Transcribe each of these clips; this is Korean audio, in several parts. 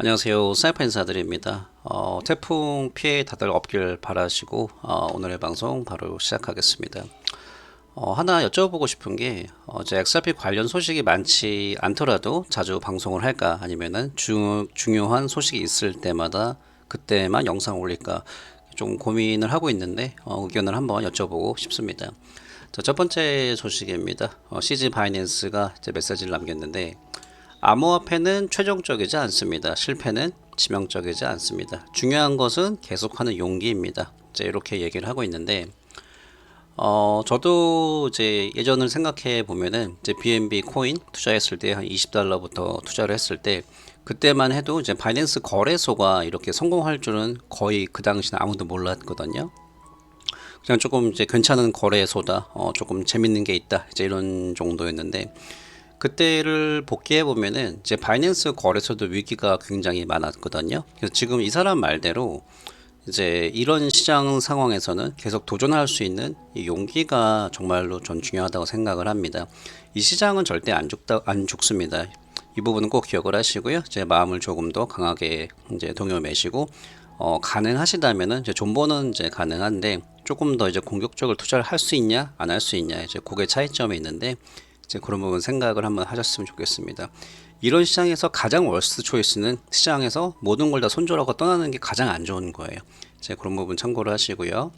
안녕하세요. 스나이퍼 인사드립니다. 태풍 피해 다들 없길 바라시고 오늘의 방송 바로 시작하겠습니다. 하나 여쭤보고 싶은 게 이제 XRP 관련 소식이 많지 않더라도 자주 방송을 할까 아니면은 중요한 소식이 있을 때마다 그때만 영상 올릴까 좀 고민을 하고 있는데 의견을 한번 여쭤보고 싶습니다. 자, 첫 번째 소식입니다. CZ 바이낸스가 이제 메시지를 남겼는데 암호화폐는 최종적이지 않습니다. 실패는 치명적이지 않습니다. 중요한 것은 계속하는 용기입니다. 이제 이렇게 얘기를 하고 있는데, 저도 이제 예전을 생각해 보면은 이제 BNB 코인 투자했을 때 한 $20부터 투자를 했을 때 그때만 해도 이제 바이낸스 거래소가 이렇게 성공할 줄은 거의 그 당시는 아무도 몰랐거든요. 그냥 조금 이제 괜찮은 거래소다, 조금 재밌는 게 있다, 이제 이런 정도였는데 그때를 복귀해 보면은 이제 바이낸스 거래소도 위기가 굉장히 많았거든요. 그래서 지금 이 사람 말대로 이제 이런 시장 상황에서는 계속 도전할 수 있는 이 용기가 정말로 전 중요하다고 생각을 합니다. 이 시장은 절대 안 죽습니다. 이 부분은 꼭 기억을 하시고요. 제 마음을 조금 더 강하게 이제 동요매시고 가능하시다면은 이제 존버는 이제 가능한데 조금 더 이제 공격적으로 투자를 할 수 있냐 안 할 수 있냐 이제 그게 차이점이 있는데 이제 그런 부분 생각을 한번 하셨으면 좋겠습니다. 이런 시장에서 가장 월스트 초이스는 시장에서 모든 걸 다 손절하고 떠나는 게 가장 안 좋은 거예요. 이제 그런 부분 참고를 하시고요.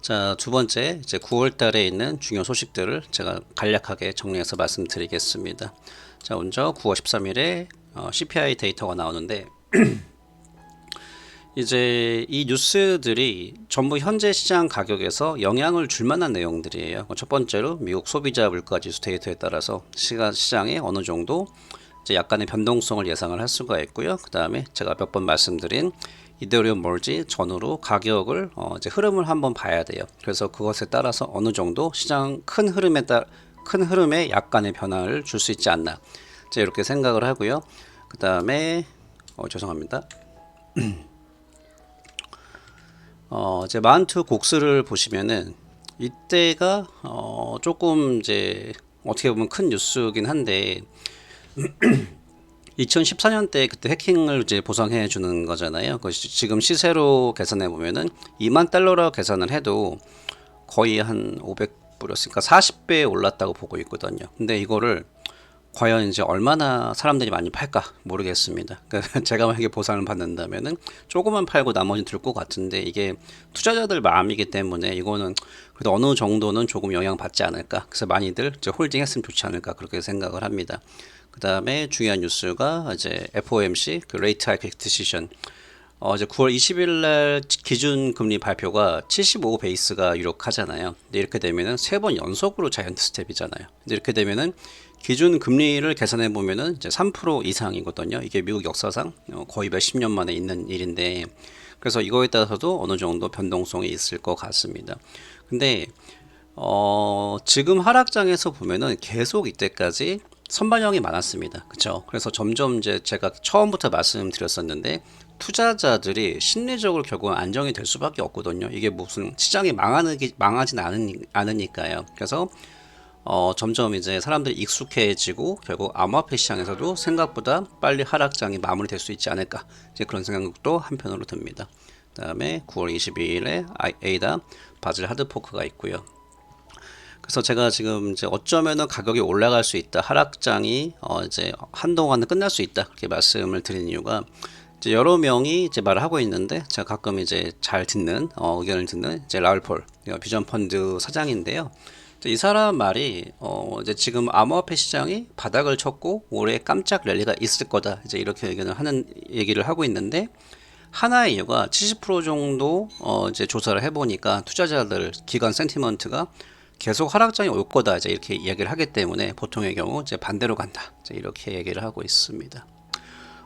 자, 두 번째 이제 9월 달에 있는 중요 소식들을 제가 간략하게 정리해서 말씀드리겠습니다. 자, 먼저 9월 13일에 CPI 데이터가 나오는데 이제 이 뉴스들이 전부 현재 시장 가격에서 영향을 줄 만한 내용들이에요. 첫 번째로 미국 소비자 물가지수 데이터에 따라서 시장에 어느 정도 이제 약간의 변동성을 예상을 할 수가 있고요. 그 다음에 제가 몇 번 말씀드린 이대로 뭘지 전후로 가격을 이제 흐름을 한번 봐야 돼요. 그래서 그것에 따라서 어느 정도 시장 큰 흐름에 약간의 변화를 줄 수 있지 않나. 이제 이렇게 생각을 하고요. 그 다음에 죄송합니다. 이제 만투 곡수를 보시면은 이때가 조금 이제 어떻게 보면 큰 뉴스긴 한데 2014년 때 그때 해킹을 이제 보상해 주는 거잖아요. 지금 시세로 계산해 보면은 2만 달러로 계산을 해도 거의 한 500불이었으니까 40배 올랐다고 보고 있거든요. 근데 이거를 과연 이제 얼마나 사람들이 많이 팔까 모르겠습니다. 그러니까 제가 만약에 보상을 받는다면은 조금만 팔고 나머지는 들 것 같은데 이게 투자자들 마음이기 때문에 이거는 그래도 어느 정도는 조금 영향 받지 않을까. 그래서 많이들 이제 홀딩했으면 좋지 않을까 그렇게 생각을 합니다. 그 다음에 중요한 뉴스가 이제 FOMC 그 레이트 하이크 디시전. 이제 9월 20일 날 기준 금리 발표가 75 베이스가 유력하잖아요. 근데 이렇게 되면은 세 번 연속으로 자이언트 스텝이잖아요. 근데 이렇게 되면은 기준 금리를 계산해 보면은 이제 3% 이상이거든요. 이게 미국 역사상 거의 몇십 년 만에 있는 일인데, 그래서 이거에 따라서도 어느 정도 변동성이 있을 것 같습니다. 근데 지금 하락장에서 보면은 계속 이때까지 선반영이 많았습니다. 그렇죠? 그래서 점점 이제 제가 처음부터 말씀드렸었는데 투자자들이 심리적으로 결국은 안정이 될 수밖에 없거든요. 이게 무슨 시장이 망하진 않으니까요. 그래서 점점 이제 사람들이 익숙해지고 결국 암호화폐 시장에서도 생각보다 빨리 하락장이 마무리될 수 있지 않을까 이제 그런 생각도 한편으로 듭니다. 그다음에 9월 22일에 에이다 바즐 하드포크가 있고요. 그래서 제가 지금 이제 어쩌면은 가격이 올라갈 수 있다, 하락장이 이제 한동안은 끝날 수 있다 그렇게 말씀을 드린 이유가 이제 여러 명이 이제 말을 하고 있는데 제가 가끔 이제 잘 듣는 의견을 듣는 이제 라울폴 비전 펀드 사장인데요. 이 사람 말이 이제 지금 암호화폐 시장이 바닥을 쳤고 올해 깜짝 랠리가 있을 거다 이제 이렇게 얘기를 하고 있는데 하나의 이유가 70% 정도 이제 조사를 해보니까 투자자들 기관 센티먼트가 계속 하락장이 올 거다 이제 이렇게 이야기를 하기 때문에 보통의 경우 이제 반대로 간다 이제 이렇게 얘기를 하고 있습니다.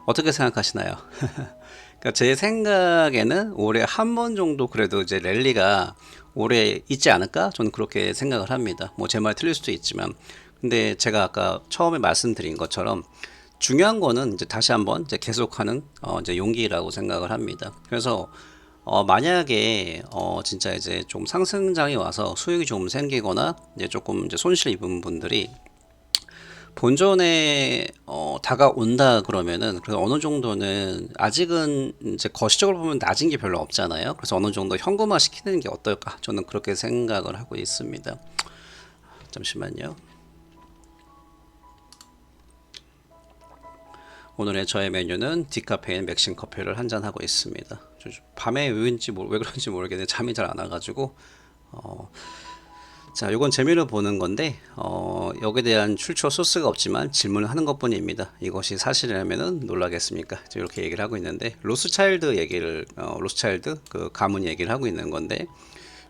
어떻게 생각하시나요? 그러니까 제 생각에는 올해 한 번 정도 그래도 이제 랠리가 올해 있지 않을까? 저는 그렇게 생각을 합니다. 뭐 제 말 틀릴 수도 있지만, 근데 제가 아까 처음에 말씀드린 것처럼 중요한 거는 이제 다시 한번 이제 계속하는 이제 용기라고 생각을 합니다. 그래서 만약에 진짜 이제 좀 상승장이 와서 수익이 좀 생기거나 이제 조금 이제 손실 입은 분들이 본전에 다가온다 그러면은 그래서 어느 정도는 아직은 이제 거시적으로 보면 낮은 게 별로 없잖아요. 그래서 어느 정도 현금화 시키는 게 어떨까? 저는 그렇게 생각을 하고 있습니다. 잠시만요. 오늘의 저의 메뉴는 디카페인 맥심 커피를 한 잔 하고 있습니다. 밤에 왜 그런지 모르겠는데 잠이 잘 안 와가지고 자, 요건 재미로 보는 건데 여기에 대한 출처 소스가 없지만 질문을 하는 것뿐입니다. 이것이 사실이라면은 놀라겠습니까? 이렇게 얘기를 하고 있는데 로스차일드 그 가문 얘기를 하고 있는 건데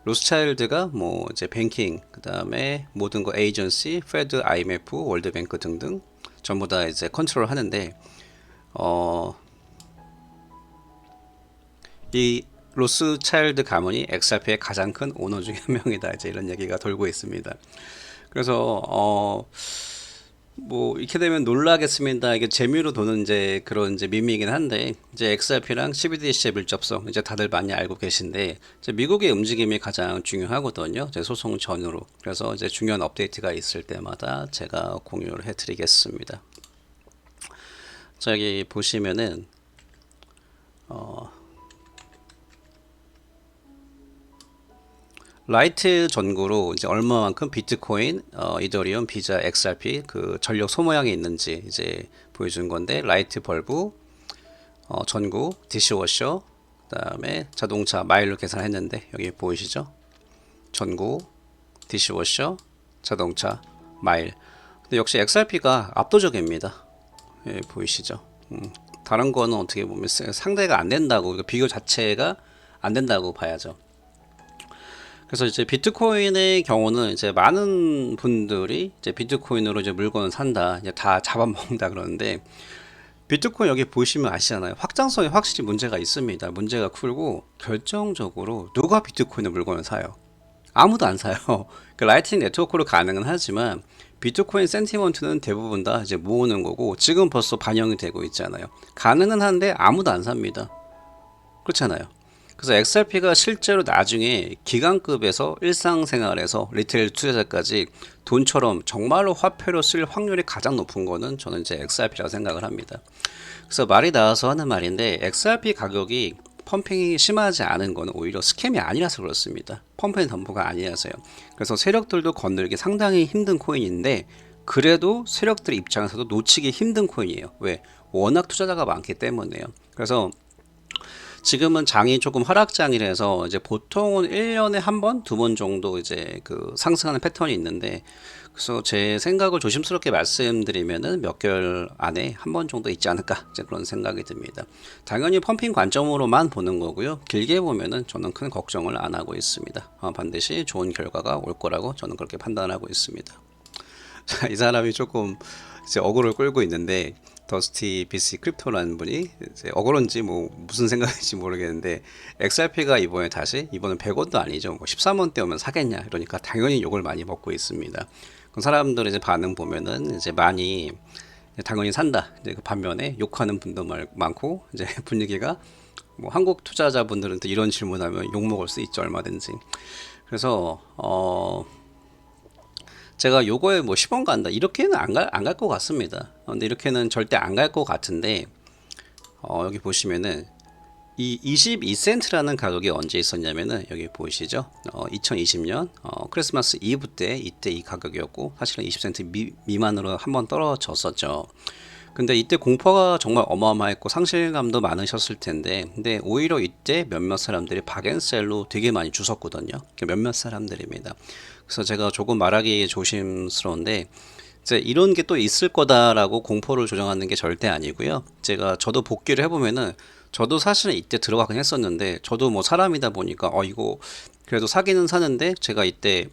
로스차일드가 뭐 이제 뱅킹 그다음에 모든 거 에이전시, 페드, IMF, 월드뱅크 등등 전부 다 이제 컨트롤 하는데 이 로스차일드 가문이 XRP의 가장 큰 오너 중에 한 명이다. 이제 이런 얘기가 돌고 있습니다. 그래서 뭐 이렇게 되면 놀라겠습니다. 이게 재미로 도는 이제 그런 이제 밈이긴 한데 이제 XRP랑 CBDC의 밀접성 이제 다들 많이 알고 계신데 이제 미국의 움직임이 가장 중요하거든요. 이제 소송 전후로. 그래서 이제 중요한 업데이트가 있을 때마다 제가 공유를 해드리겠습니다. 자, 여기 보시면은 라이트 전구로 이제 얼마만큼 비트코인, 이더리움, 비자, XRP 그 전력 소모량이 있는지 이제 보여준 건데 라이트 벌브, 전구, 디시워셔, 그다음에 자동차 마일로 계산했는데 여기 보이시죠? 전구, 디시워셔, 자동차 마일. 근데 역시 XRP가 압도적입니다. 예, 보이시죠? 다른 거는 어떻게 보면 상대가 안 된다고 비교 자체가 안 된다고 봐야죠. 그래서 이제 비트코인의 경우는 이제 많은 분들이 이제 비트코인으로 이제 물건을 산다, 이제 다 잡아먹는다 그러는데 비트코인 여기 보시면 아시잖아요. 확장성에 확실히 문제가 있습니다. 문제가 크고 결정적으로 누가 비트코인의 물건을 사요? 아무도 안 사요. 그 라이트닝 네트워크로 가능은 하지만 비트코인 센티먼트는 대부분 다 이제 모으는 거고 지금 벌써 반영이 되고 있잖아요. 가능은 한데 아무도 안 삽니다. 그렇잖아요. 그래서 XRP가 실제로 나중에 기관급에서 일상생활에서 리테일 투자자까지 돈처럼 정말로 화폐로 쓸 확률이 가장 높은 거는 저는 이제 XRP라고 생각을 합니다. 그래서 말이 나와서 하는 말인데 XRP 가격이 펌핑이 심하지 않은 거는 오히려 스캠이 아니라서 그렇습니다. 펌핑 덤프가 아니라서요. 그래서 세력들도 건들기 상당히 힘든 코인인데 그래도 세력들 입장에서도 놓치기 힘든 코인이에요. 왜? 워낙 투자자가 많기 때문에요. 그래서 지금은 장이 조금 하락장이라서 이제 보통은 1년에 한 번, 두 번 정도 이제 그 상승하는 패턴이 있는데 그래서 제 생각을 조심스럽게 말씀드리면은 몇 개월 안에 한 번 정도 있지 않을까 이제 그런 생각이 듭니다. 당연히 펌핑 관점으로만 보는 거고요. 길게 보면은 저는 큰 걱정을 안 하고 있습니다. 반드시 좋은 결과가 올 거라고 저는 그렇게 판단하고 있습니다. 자, 이 사람이 조금 이제 어그로를 끌고 있는데 더스티 BC 크립토라는 분이 이제 어그런지 뭐 무슨 생각인지 모르겠는데 XRP가 이번엔 100원도 아니죠. 뭐 13원대 오면 사겠냐 이러니까 당연히 욕을 많이 먹고 있습니다. 그 사람들 이제 반응 보면은 이제 많이 당연히 산다. 이제 그 반면에 욕하는 분도 많고 이제 분위기가 뭐 한국 투자자분들은 또 이런 질문하면 욕 먹을 수 있죠 얼마든지. 그래서 제가 요거에 뭐 10원 간다 이렇게는 안 갈 것 같습니다. 근데 이렇게는 절대 안 갈 것 같은데 여기 보시면은 이 22센트라는 가격이 언제 있었냐면은 여기 보이시죠? 2020년 크리스마스 이브 때 이때 이 가격이었고 사실은 20센트 미만으로 한번 떨어졌었죠. 근데 이때 공포가 정말 어마어마했고 상실감도 많으셨을 텐데 근데 오히려 이때 몇몇 사람들이 박앤셀로 되게 많이 주섰거든요. 몇몇 사람들입니다. 그래서 제가 조금 말하기 조심스러운데 이제 이런 게 또 있을 거다라고 공포를 조정하는 게 절대 아니고요. 저도 복귀를 해보면은 저도 사실은 이때 들어가긴 했었는데 저도 뭐 사람이다 보니까 이거 그래도 사기는 사는데 제가 이때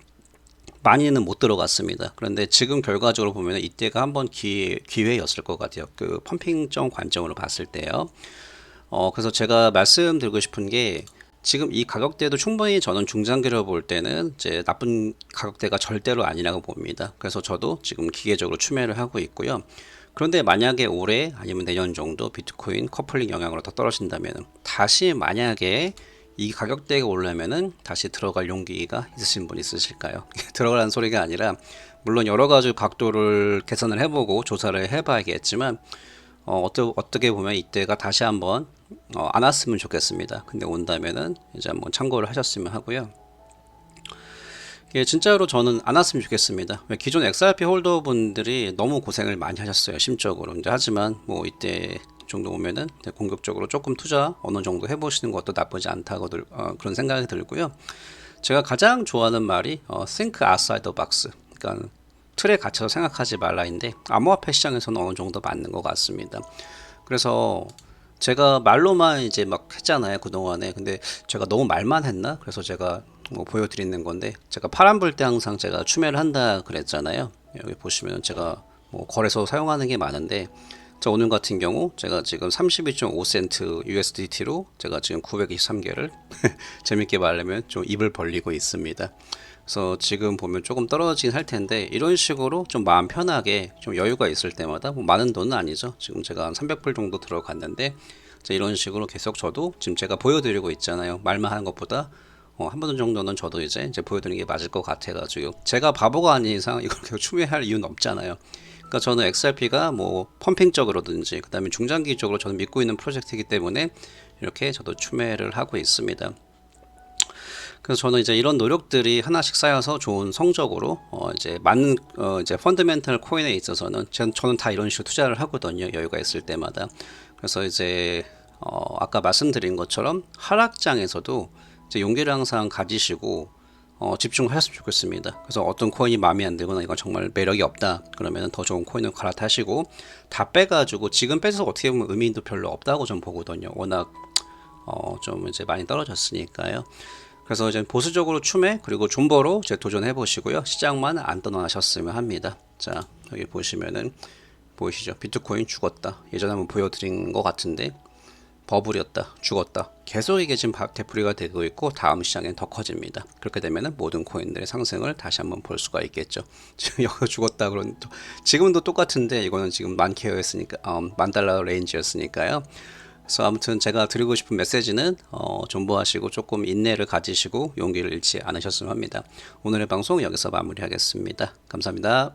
많이는 못 들어갔습니다. 그런데 지금 결과적으로 보면 이때가 한번 기회였을 것 같아요. 그 펌핑점 관점으로 봤을 때요. 그래서 제가 말씀드리고 싶은 게 지금 이 가격대도 충분히 저는 중장기로 볼 때는 이제 나쁜 가격대가 절대로 아니라고 봅니다. 그래서 저도 지금 기계적으로 추매를 하고 있고요. 그런데 만약에 올해 아니면 내년 정도 비트코인 커플링 영향으로 더 떨어진다면 다시 만약에 이 가격대가 오르면은 다시 들어갈 용기가 있으신 분 있으실까요? 들어가라는 소리가 아니라 물론 여러 가지 각도를 계산을 해보고 조사를 해봐야겠지만 어떻게 보면 이때가 다시 한번 안 왔으면 좋겠습니다. 근데 온다면은 이제 한번 참고를 하셨으면 하고요. 예, 진짜로 저는 안 왔으면 좋겠습니다. 기존 XRP 홀더 분들이 너무 고생을 많이 하셨어요, 심적으로. 이제 하지만 뭐 이때 정도 오면은 공격적으로 조금 투자 어느 정도 해보시는 것도 나쁘지 않다고 그런 생각이 들고요. 제가 가장 좋아하는 말이 think outside the box. 그러니까 틀에 갇혀서 생각하지 말라인데 암호화폐 시장에서는 어느 정도 맞는 것 같습니다. 그래서 제가 말로만 이제 막 했잖아요, 그동안에. 근데 제가 너무 말만 했나? 그래서 제가 뭐 보여드리는 건데, 제가 파란불 때 항상 제가 추매를 한다 그랬잖아요. 여기 보시면 제가 뭐 거래소 사용하는 게 많은데, 자, 오늘 같은 경우 제가 지금 32.5센트 USDT로 제가 지금 923개를 재밌게 말하면 좀 입을 벌리고 있습니다. 그래서 지금 보면 조금 떨어지긴 할 텐데, 이런 식으로 좀 마음 편하게 좀 여유가 있을 때마다, 뭐 많은 돈은 아니죠. 지금 제가 한 300불 정도 들어갔는데, 이런 식으로 계속 저도 지금 제가 보여드리고 있잖아요. 말만 하는 것보다 한 번 정도는 저도 이제 보여드리는 게 맞을 것 같아가지고, 제가 바보가 아닌 이상 이걸 계속 추매할 이유는 없잖아요. 그러니까 저는 XRP가 뭐 펌핑적으로든지, 그 다음에 중장기적으로 저는 믿고 있는 프로젝트이기 때문에 이렇게 저도 추매를 하고 있습니다. 그래서 저는 이제 이런 노력들이 하나씩 쌓여서 좋은 성적으로 이제 많은 이제 펀더멘털 코인에 있어서는 저는 다 이런 식으로 투자를 하거든요, 여유가 있을 때마다. 그래서 이제 아까 말씀드린 것처럼 하락장에서도 이제 용기를 항상 가지시고 집중하셨으면 좋겠습니다. 그래서 어떤 코인이 마음에 안 들거나 이건 정말 매력이 없다 그러면 더 좋은 코인을 갈아타시고, 다 빼가지고 지금 빼서 어떻게 보면 의미도 별로 없다고 좀 보거든요. 워낙 좀 이제 많이 떨어졌으니까요. 그래서 이제 보수적으로 추매 그리고 존버로 이제 도전해 보시고요. 시장만 안 떠나셨으면 합니다. 자, 여기 보시면은 보이시죠? 비트코인 죽었다. 예전에 한번 보여드린 것 같은데, 버블이었다, 죽었다. 계속 이게 지금 되풀이가 되고 있고, 다음 시장엔 더 커집니다. 그렇게 되면은 모든 코인들의 상승을 다시 한번 볼 수가 있겠죠. 지금 여기가 죽었다 그런, 지금도 똑같은데 이거는 지금 만 케어였으니까, 만 달러 레인지였으니까요. 그래서 아무튼 제가 드리고 싶은 메시지는 존버하시고 조금 인내를 가지시고 용기를 잃지 않으셨으면 합니다. 오늘의 방송 여기서 마무리하겠습니다. 감사합니다.